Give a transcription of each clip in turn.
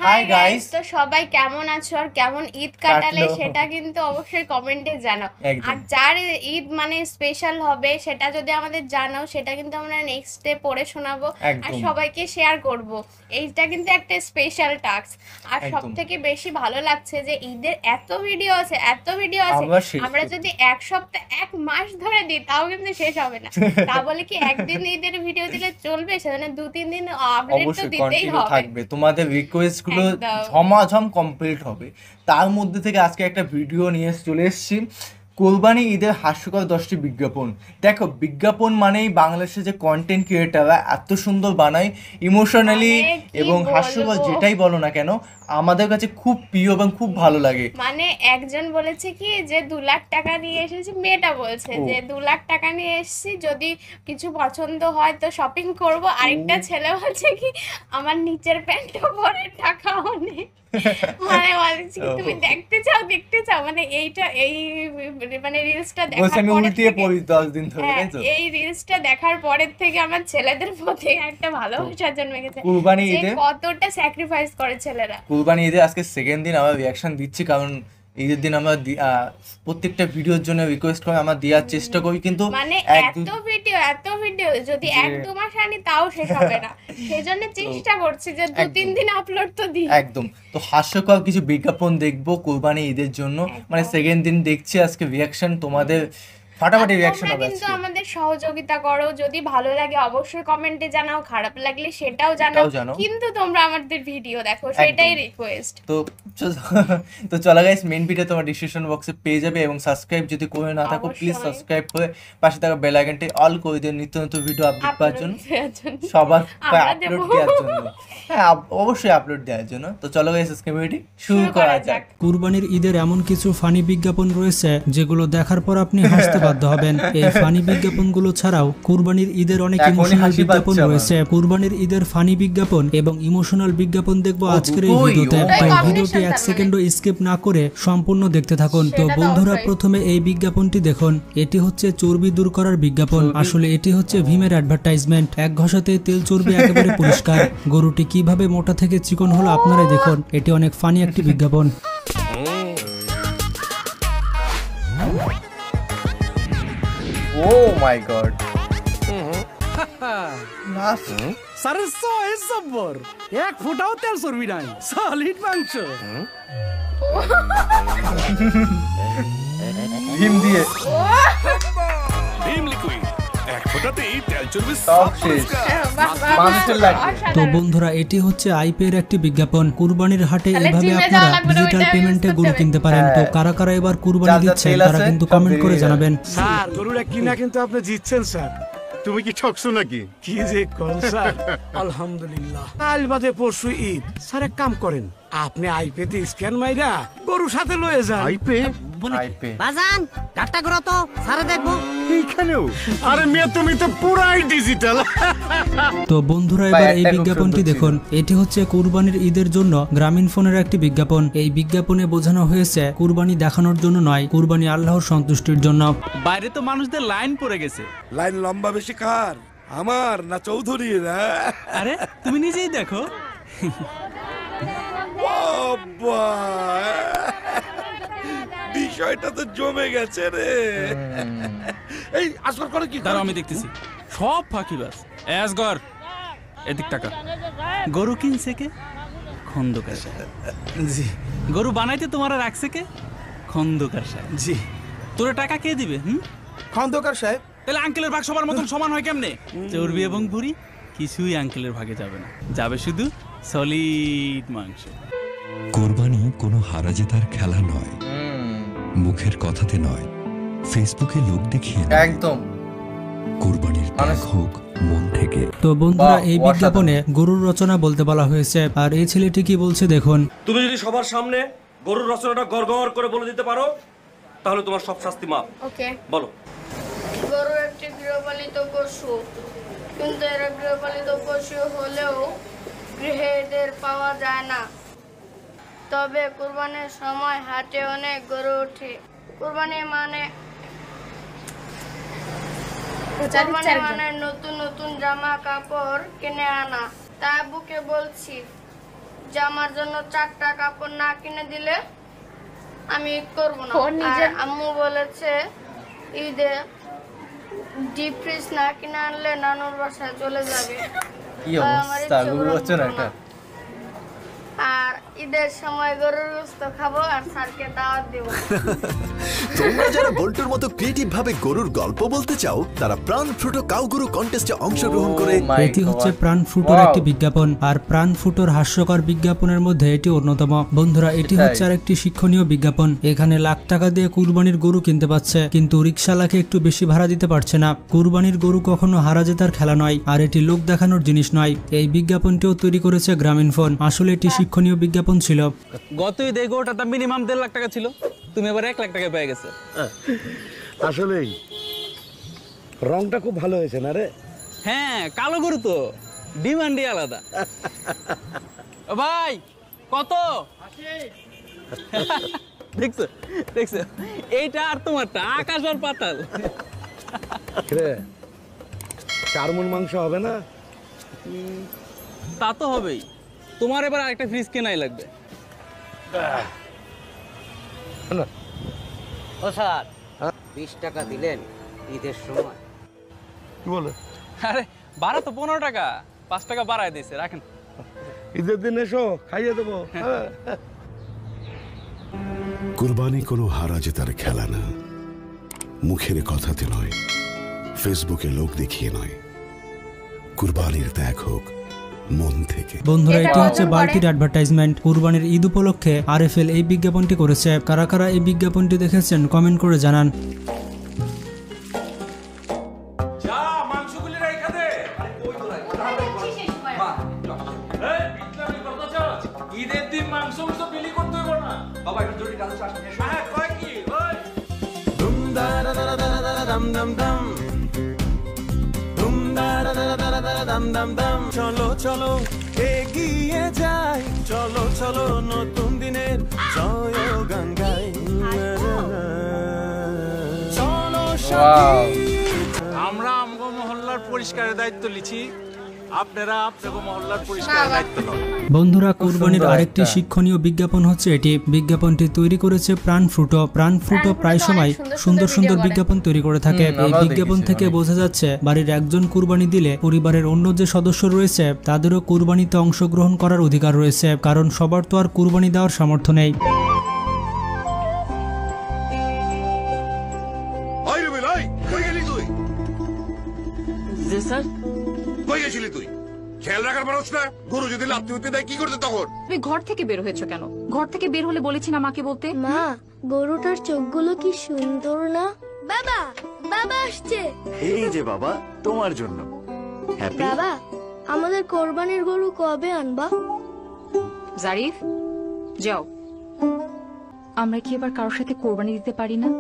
Hi guys, তো সবাই কেমন আছো আর কেমন ঈদ কাটালে সেটা কিন্তু অবশ্যই কমেন্টে জানাও। আর যার ঈদ মানে স্পেশাল হবে সেটা যদি আমাদের জানাও, সেটা কিন্তু আমরা নেক্সট ডে পড়ে শোনাবো আর সবাইকে শেয়ার করব। এইটা কিন্তু একটা স্পেশাল টাস্ক। আর সবথেকে বেশি ভালো লাগছে যে ঈদের এত ভিডিও আছে আমরা যদি এক সপ্তাহ এক মাস ধরে দিই তাও কিন্তু শেষ হবে না। তা বলে কি একদিন ঈদের ভিডিও দিলে চলবে? সেজন্য 2-3 দিন আপডেট তো দিতেই হবে। তোমাদের রিকোয়েস্ট গুলো ঝমাঝম কমপ্লিট হবে। তার মধ্যে থেকে আজকে একটা ভিডিও নিয়ে চলে এসেছি, কোরবানি ঈদের হাস্যকর 10টি বিজ্ঞাপন। দেখো, বিজ্ঞাপন মানেই বাংলাদেশে যে কন্টেন্ট ক্রিয়েটাররা এত সুন্দর বানায়, ইমোশনালি এবং হাস্যকর যেটাই বলো না কেন, আমাদের কাছে খুব প্রিয় এবং খুব ভালো লাগে। মানে একজন বলেছে কি যে 2 লাখ টাকা নিয়ে এসেছি, মেয়েটা বলছে যে 2 লাখ টাকা নিয়ে এসেছি, যদি কিছু পছন্দ হয় তো শপিং করব। আরেকটা ছেলে বলছে কি আমার নিচের প্যান্টও পরে টাকাও নেই। মানে বলছি তুমি দেখতে চাও মানে এইটা এই মানে রিলসটা দেখার পরে থেকে 10 দিন ধরে এই রিলসটা দেখার পরের থেকে আমার ছেলেদের প্রতি একটা ভালোবাসা জন্মে গেছে। কুরবানি ঈদে কতটা স্যাক্রিফাইস করে ছেলেরা। কুরবানি ঈদে আজকে সেকেন্ড দিন আমরা রিঅ্যাকশন দিচ্ছি, কারণ ঈদের দিন আমরা প্রত্যেকটা ভিডিওর জন্য রিকোয়েস্ট করে আমরা দেওয়ার চেষ্টা করি, কিন্তু মানে এত ভিডিও যদি 1-2 মাস আনি তাও শেষ হবে না। সেজন্য চেষ্টা করছি যে 2-3 দিন আপলোড তো দিই। একদম। তো হাস্যকর কিছু বিজ্ঞাপন দেখবো কুরবানি ঈদের জন্য, মানে সেকেন্ড দিন দেখছি আজকে রিঅ্যাকশন। তোমাদের ফাটাফাটি রিঅ্যাকশন হবে। কিন্তু আমাদের সহযোগিতা করো, যদি ভালো লাগে অবশ্যই কমেন্টে জানাও, খারাপ লাগলে সেটাও জানাও, কিন্তু তোমরা আমাদের ভিডিও দেখো, সেটাই রিকোয়েস্ট। তো চলো গাইস, মেইন ভিডিও তোমার ডিসক্রিপশন বক্সে পেয়ে যাবে, এবং সাবস্ক্রাইব যদি করে না থাকো প্লিজ সাবস্ক্রাইব করে পাশে থাকা বেল আইকনটি অল করে দিও নিত্য নতুন ভিডিও আপডেট পাওয়ার জন্য, সবার আপলোড দেওয়ার জন্য। হ্যাঁ, অবশ্যই আপলোড দেওয়ার জন্য। তো চলো গাইস, আজকে ভিডিও শুরু করা যাক। কুরবানির ঈদের এমন কিছু ফানি বিজ্ঞাপন রয়েছে যেগুলো দেখার পর আপনি হাসতে বাধ্য হবেন। এই ফানি বিজ্ঞাপনগুলো ছাড়াও কুরবানির ঈদের অনেক ইমোশনাল বিজ্ঞাপন রয়েছে। কুরবানির ঈদের ফানি বিজ্ঞাপন এবং ইমোশনাল বিজ্ঞাপন দেখবো আজকের এই ভিডিওতে। তাই ভিডিওটি 1 সেকেন্ডও স্কিপ না করে সম্পূর্ণ দেখতে থাকুন। তো বন্ধুরা, প্রথমে এই বিজ্ঞাপনটি দেখুন। এটি হচ্ছে চর্বি দূর করার বিজ্ঞাপন। আসলে এটি হচ্ছে ভীমের অ্যাডভার্টাইজমেন্ট। এক ঘষাতে তেল চর্বি একেবারে পরিষ্কার। গরুটি কিভাবে মোটা থেকে চিকন হলো আপনারাই দেখুন। এটি অনেক ফানি একটি বিজ্ঞাপন। Oh my god. सरसों है सब्बर, एक फुटाओ तेल चर्बी নাই, সলিড মাংস। ভীম দিয়ে ভীম লিকুইড, এক ফোঁটাতেই তেল চর্বি সব শেষ, মানুষের লাগে। তো বন্ধুরা, এটি হচ্ছে আইপের একটি বিজ্ঞাপন। কুরবানির হাটে এভাবে আপনারা ডিজিটাল পেমেন্টে গরু কিনতে পারেন। তো কারা কারা এবার কুরবানি দিচ্ছেন তারা কিন্তু কমেন্ট করে জানাবেন। স্যার, গরুটা কিনা কিন্তু আপনি জিতছেন স্যার। তুমি কি ঠকছো নাকি? কি যে কোন স্যার, আলহামদুলিল্লাহ। কাল বাদে পরশু ঈদ। স্যার এক কাম করেন, আপনি আইপেতে স্ক্যান মাইরা গরু সাথে লয়ে যান। আইপে বাজান কাটটা করো তো, সারা দেখবো। এইখানেও? আরে মেয়ে, তুমি তো পুরাই ডিজিটাল। তো বন্ধুরা, এবার এই বিজ্ঞাপনটি দেখুন। এটি হচ্ছে কুরবানির ঈদের জন্য গ্রামীণ ফোনের একটি বিজ্ঞাপন। এই বিজ্ঞাপনে বোঝানো হয়েছে কুরবানি দেখানোর জন্য নয়, কুরবানি আল্লাহর সন্তুষ্টির জন্য। বাইরে তো মানুষদের লাইন পড়ে গেছে। লাইন লম্বা বেশি কার, আমার না চৌধুরীর? আরে তুমি নিজেই দেখো। বিষয়টা তো জমে গেছে রে। এই আসর করে কি? দাঁড়াও আমি দেখতেছি। সব ফাঁকিবাজ। এসগর এদিক টাকা। গরু কিনছে কে? খন্দকার সাহেব। জি। গরু বানাইতে তোমারা রাখছে কে? খন্দকার সাহেব। জি। তোরে টাকা কে দিবে? খন্দকার সাহেব। তাহলে আঙ্কেলের ভাগ সবার মতন সমান হয় কেমনে? চর্বি এবং ভুঁড়ি কিছুই আঙ্কেলের ভাগে যাবে না, যাবে শুধু সলিড মাংস। কোরবানি কোনো হারা জেতার খেলা নয়, মুখের কথাতে নয়, ফেসবুকে লোক দেখিয়ে একদম। কোরবানির ত্যাগ হোক মন থেকে। তো বন্ধুরা, এই বিজ্ঞাপনে গরুর রচনা বলতে বলা হয়েছে। আর এই ছেলেটি কি বলছে দেখুন। তুমি যদি সবার সামনে গরুর রচনাটা গড়গড় করে বলে দিতে পারো তাহলে তোমার সব শাস্তি মাপ। ওকে, বলো। গরু একটি গৃহপালিত পশু, কিন্তু এরা গৃহপালিত পশু হলেও গৃহে এদের পাওয়া যায় না। তবে কুরবানির সময় হাটে অনেক গরু ওঠে। কুরবানি মানে নতুন নতুন জামা কাপড় কিনে আনা। তা বুকে বলছি, যে আমার জন্য 4টা কাপড় না কিনে দিলে আমি ঈদ করবো না। আর আম্মু বলেছে ঈদে ডিপ ফ্রিজ না কিনে আনলে নানুর বাসায় চলে যাবে। কি অবস্থা গরু হচ্ছে না এটা। আর ঈদের সময় গরুর গোশত খাবো আর স্যারকে দাওয়াত দেব। তোমরা যারা বল্টুর মতো ক্রিয়েটিভ ভাবে গরুর গল্প বলতে চাও তারা প্রাণ ফ্রুটো কাউ গরু কন্টেস্টে অংশগ্রহণ করে। এটি হচ্ছে প্রাণ ফ্রুটোর একটি বিজ্ঞাপন, আর প্রাণ ফ্রুটোর হাস্যকর বিজ্ঞাপনের মধ্যে এটি অন্যতম। বন্ধুরা, এটি হচ্ছে আরেকটি শিক্ষণীয় বিজ্ঞাপন। এখানে লাখ টাকা দিয়ে কুরবানির গরু কিনতে পাচ্ছে, কিন্তু রিকশালাকে একটু বেশি ভাড়া দিতে পারছে না। কুরবানির গরু কখনো হারা জেতার খেলা নয়, আর এটি লোক দেখানোর জিনিস নয়। এই বিজ্ঞাপনটিও তৈরি করেছে গ্রামীণফোন। আসলে এটি শিক্ষণীয় বিজ্ঞাপন ছিল। গত ঈদে গরুটার দাম মিনিমাম 1.5 লাখ টাকা ছিল, তুমি এবার 1 লাখ টাকা পেয়ে গেছো। আসলেই রংটা খুব ভালো হয়েছে না রে? হ্যাঁ, কালো গরু তো ডিমান্ডই আলাদা। ও ভাই কত? দেখছো দেখছো, এইটা আর তোমারটা আকাশ আর পাতাল। 4 মণ মাংস হবে না? তা তো হবেই। তোমার এবার আরেকটা ফ্রিজ কেনাই লাগবে। ও স্যার, 20 টাকা দিলেন ঈদের সময়। কি বলে? আরে বাড়া তো 15 টাকা, 5 টাকা বাড়ায় দিয়েছে, রাখেন। ঈদের দিন এসো, খাইয়ে দেবো। কুরবানি কোনো হারা জেতার খেলা না। মুখের কথাতে নয়, ফেসবুকে লোক দেখিয়ে নয়, কুরবানির ত্যাগ হোক মন থেকে। বন্ধুরা, এটি হচ্ছে বালতির অ্যাডভার্টাইজমেন্ট। কুরবানির ঈদ উপলক্ষে আরএফএল এই বিজ্ঞাপনটি করেছে। কারা কারা এই বিজ্ঞাপনটি দেখেছেন কমেন্ট করে জানান। ঈদের দিন মাংস বিলি করতে হবে না বাবা, একটু জরুরি কাজ আছে। হ্যাঁ, কয় কি ওই দুম দারা দারা দারা দাম দাম দাম, দুম দারা দারা দারা দাম দাম দাম। চলো চলো এগিয়ে যাই, চলো চলো নতুন দিনের জয় গান গাই। চলো আমরা আমগো মহল্লার পরিষ্কারের দায়িত্ব লিছি, আপনারা আপনাগো মহল্লার পরিষ্কারের দায়িত্ব নাও। বন্ধুরা, কুরবানির আরেকটি শিক্ষণীয় বিজ্ঞাপন হচ্ছে এটি। বিজ্ঞাপনটি তৈরি করেছে প্রাণ ফ্রুটো। প্রাণ ফ্রুটো প্রায় সময় সুন্দর সুন্দর বিজ্ঞাপন তৈরি করে থাকে। এই বিজ্ঞাপন থেকে বোঝা যাচ্ছে বাড়ির একজন কুরবানি দিলে পরিবারের অন্য যে সদস্য রয়েছে তাদেরও কুরবানিতে অংশগ্রহণ করার অধিকার রয়েছে, কারণ সবার তো আর কুরবানি দেওয়ার সামর্থ্য নেই। তুই খেয়াল রাখার মানুষ না, গরু যদি লাফতে উঠতে দেয় কি করতে তখন? তুমি ঘর থেকে বের হয়েছো কেন? ঘর থেকে বের হলে বলেছি না মাকে বলতে? মা, গরুটার চোখগুলো কি সুন্দর না? বাবা, বাবা আসছে। এই যে বাবা, তোমার জন্য। বাবা, আমাদের কোরবানির গরু কবে আনবা? জারিফ, যাও। আমরা কি এবার কারোর সাথে কোরবানি দিতে পারি না?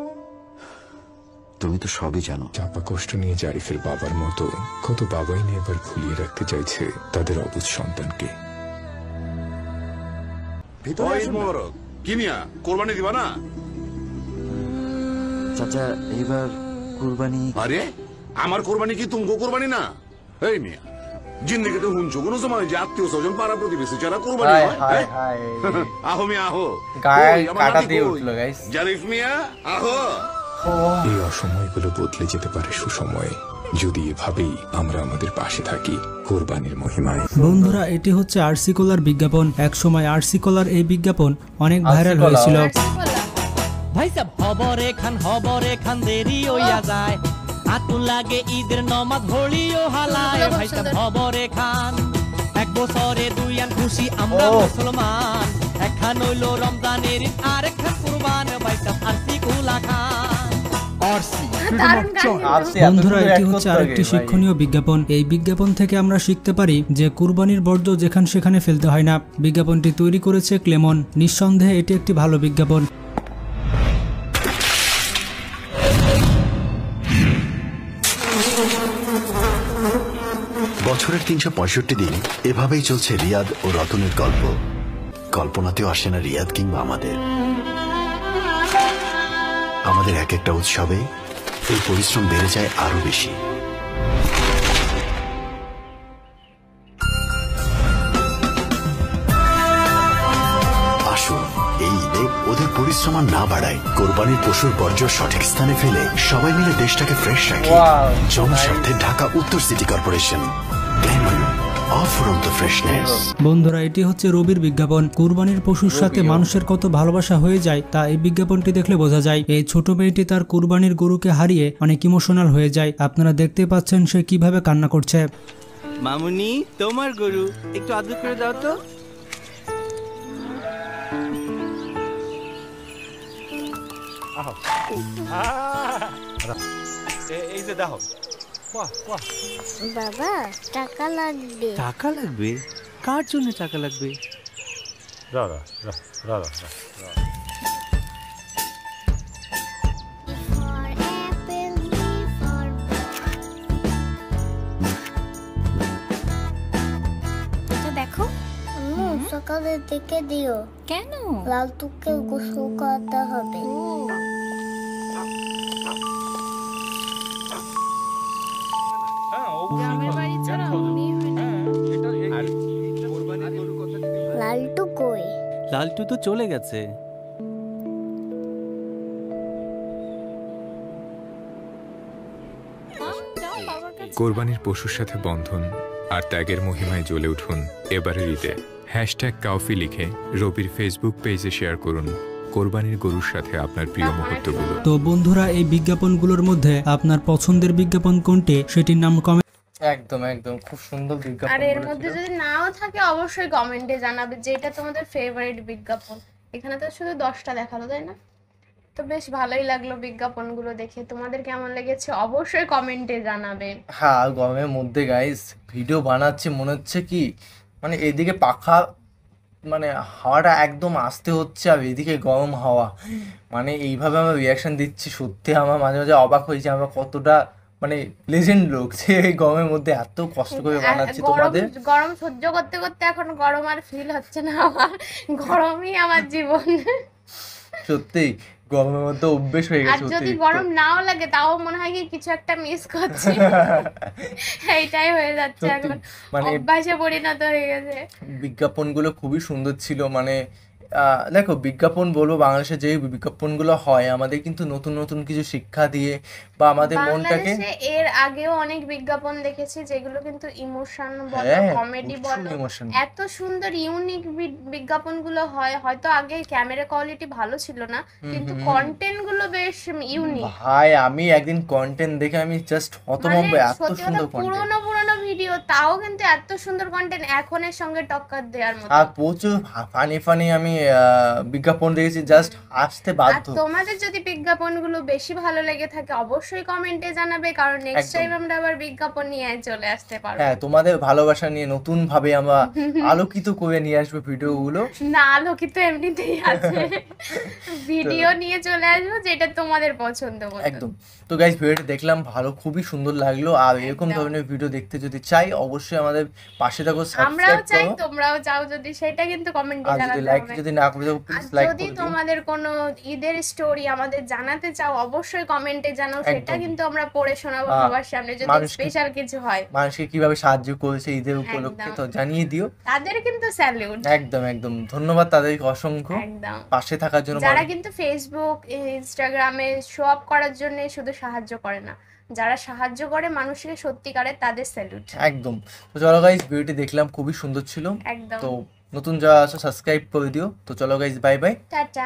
তুমি তো সবই জানো। চাপা কষ্ট নিয়ে জারিফের বাবার মতো কত বাবাই নিয়ে এবার ভুলিয়ে রাখতে চাইছে তাদের অবুঝ সন্তানকে। কি মিয়া, কোরবানি দিবা না? চাচা, এবার কুরবানি। আরে আমার কোরবানি কি তুমগো কোরবানি না? এই মিয়া, জিন্দেগিতে হুনছো কোনো সময় যে আত্মীয় স্বজন পাড়া প্রতিবেশী যারা কোরবানি হয়? আহো মিয়া আহো, জারিফ মিয়া আহো। এই অসময়গুলো বদলে যেতে পারে সুসময়ে যদি এভাবেই আমরা আমাদের পাশে থাকি কোরবানির মহিমায়। বন্ধুরা, এটি হচ্ছে আরসি কোলার বিজ্ঞাপন। এক সময় আরসি কোলার এই বিজ্ঞাপন অনেক ভাইরাল হয়েছিল। ভাই সাহেব, হবরে খান দেরি হইয়া যায়, আতুন লাগে ঈদের নমাজ হলিও হালায়। ভাই সাহেব, হবরে খান, এক বছরে 2 আন খুশি আমরা মুসলমান, একখান হইল রমজানের ঈদ আর একখান কুরবান। ভাই সাহেব, আরসি কোলা খান। বন্ধুরা, এটি হচ্ছে আরেকটি শিক্ষণীয় বিজ্ঞাপন। এই বিজ্ঞাপন থেকে আমরা শিখতে পারি যে কুরবানির বর্জ্য যেখানে সেখানে ফেলতে হয় না। বিজ্ঞাপনটি তৈরি করেছে ক্লেমন। নিঃসন্দেহে এটি একটি ভালো বিজ্ঞাপন। বছরের 365 দিন এভাবেই চলছে রিয়াদ ও রতনের গল্প। কল্পনাতেও আসে না রিয়াদ কিংবা আমাদের এক একটা উৎসবে এই পরিশ্রম বেড়ে যায় আরো বেশি। পরিশ্রম আর না বাড়ায়, কোরবানির পশুর বর্জ্য সঠিক স্থানে ফেলে সবাই মিলে দেশটাকে ফ্রেশ রাখি। জনস্বার্থে ঢাকা উত্তর সিটি কর্পোরেশন। বন্ধুরা, এটি হচ্ছে রবির বিজ্ঞাপন। কুরবানির পশুর সাথে মানুষের কত ভালোবাসা হয়ে যায় তা এই বিজ্ঞাপনটি দেখলে বোঝা যায়। এই ছোট মেয়েটি তার কুরবানির গরুকে হারিয়ে অনেক ইমোশনাল হয়ে যায়। আপনারা দেখতে পাচ্ছেন সে কিভাবে কান্না করছে। মামুনি, তোমার গরু, একটু আদর করে দাও তো। এই যে দেখো, বাবা টাকা লাগবে। টাকা লাগবে? কার জন্য টাকা লাগবে? দাদা দাদা দেখো সকালের দিকে দিও। কেন? লালটুকে গোসল করতে হবে। লালটু কই? লালটু তো চলে গেছে। কোরবানির পশুর সাথে বন্ধন আর ত্যাগের মহিমায় জ্বলে উঠুন এবারের ঈদে। #কাউফি লিখে রবির ফেসবুক পেজে শেয়ার করুন কোরবানির গরুর সাথে আপনার প্রিয় মুহূর্তগুলো। তো বন্ধুরা, এই বিজ্ঞাপনগুলোর মধ্যে আপনার পছন্দের বিজ্ঞাপন কোনটি সেটির নাম কমেন্ট। একদম একদম খুব সুন্দর বিজ্ঞাপন। আর এর মধ্যে যদি নাও থাকে অবশ্যই কমেন্টে জানাবে যে এটা তোমাদের ফেভারিট বিজ্ঞাপন। এখানে তো শুধু 10টা দেখালো, তাই না? তো বেশ ভালোই লাগলো বিজ্ঞাপনগুলো দেখে। তোমাদের কেমন লেগেছে অবশ্যই কমেন্টে জানাবে। হ্যাঁ, গরমের মধ্যে গাইস ভিডিও বানাচ্ছি মনে হচ্ছে কি মানে এদিকে পাখা মানে হাওয়াটা একদম আসতে হচ্ছে আর এদিকে গরম হাওয়া, মানে এইভাবে আমরা রিয়াকশন দিচ্ছি। সত্যি আমার মাঝে মাঝে অবাক হয়েছে আমরা কতটা মানে লেজেন্ড লোক যে এই গরমের মধ্যে এত কষ্ট করে বানাচ্ছি তোমাদের। গরম সহ্য করতে করতে এখন গরম আর ফিল হচ্ছে না আমার, গরমই আমার জীবন। সত্যি গরমের মধ্যে অভ্যেস হয়ে গেছে। আর যদি গরম নাও লাগে তাও মনে হয় কি কিছু একটা মিস করছি, এইটাই হয়ে যাচ্ছে এখন, মানে অভ্যাসে পরিণত হয়ে গেছে। বিজ্ঞাপনগুলো খুবই সুন্দর ছিল। মানে দেখো বিজ্ঞাপন বলবো, বাংলাদেশে যে বিজ্ঞাপনগুলো হয় আমাদের কিন্তু নতুন নতুন কিছু শিক্ষা দিয়ে বা আমাদের মনটাকে। এর আগেও অনেক বিজ্ঞাপন দেখেছি যেগুলো কিন্তু ইমোশন বলো, কমেডি বলো, এত সুন্দর ইউনিক বিজ্ঞাপনগুলো হয়। হয়তো আগে ক্যামেরা কোয়ালিটি ভালো ছিল না, কিন্তু কন্টেন্ট গুলো বেশ ইউনিক। ভাই আমি একদিন কন্টেন্ট দেখে আমি জাস্ট হতভম্ব, এত সুন্দর কন্টেন্ট। পুরনো ভিডিও তাও কিন্তু এত সুন্দর কন্টেন্ট, এখনের সঙ্গে টক্কর দেওয়ার মতো। আর প্রচুর ফানি ফানি আমি বিজ্ঞাপন দেখেছি, জাস্ট হাসতে বাধ্য। তোমাদের যদি বিজ্ঞাপনগুলো বেশি ভালো লেগে থাকে অবশ্যই কমেন্টে জানাবে, কারণ নেক্সট টাইম আমরা আবার বিজ্ঞাপন নিয়ে চলে আসতে পারবো। হ্যাঁ, তোমাদের ভালোবাসা নিয়ে নতুন ভাবে আমরা আলোকিত করে নিয়ে আসবো ভিডিওগুলো। না, আলোকিত এমনিতেই আছে, ভিডিও নিয়ে চলে আসবো যেটা তোমাদের পছন্দ। একদম। তো গাইস ভিডিওটা দেখলাম ভালো, খুবই সুন্দর লাগলো। আর এরকম ধরনের ভিডিও দেখতে যদি চাই অবশ্যই আমাদের পাশে থাকো, আমরাও চাই, তোমরাও চাও যদি, সেটা কিন্তু কমেন্টে জানাতে হবে। লাইক যদি না করে দাও প্লিজ লাইক করে দিও। যদি তোমাদের কোনো ঈদের স্টোরি আমাদের জানাতে চাও অবশ্যই কমেন্টে জানাও, সেটা কিন্তু আমরা পড়ে শোনাবো সবার সামনে। যদি স্পেশাল কিছু হয়, মানুষকে কিভাবে সাহায্য করেছে ঈদের উপলক্ষে তো জানিয়ে দিও। তাদের কিন্তু স্যালুট। একদম একদম ধন্যবাদ তাদেরকে অসংখ্য পাশে থাকার জন্য। যারা কিন্তু ফেসবুক ইনস্টাগ্রামে শো আপ করার জন্য শুধু সাহায্য করে না, যারা সাহায্য করে মানুষকে সত্যিকারের, তাদের স্যালুট। একদম। তো চলো গাইস ভিডিওটি দেখলাম খুবই সুন্দর ছিল। তো নতুন যারা আছো সাবস্ক্রাইব করে দিও। তো চলো গাইস, বাই বাই, টাটা।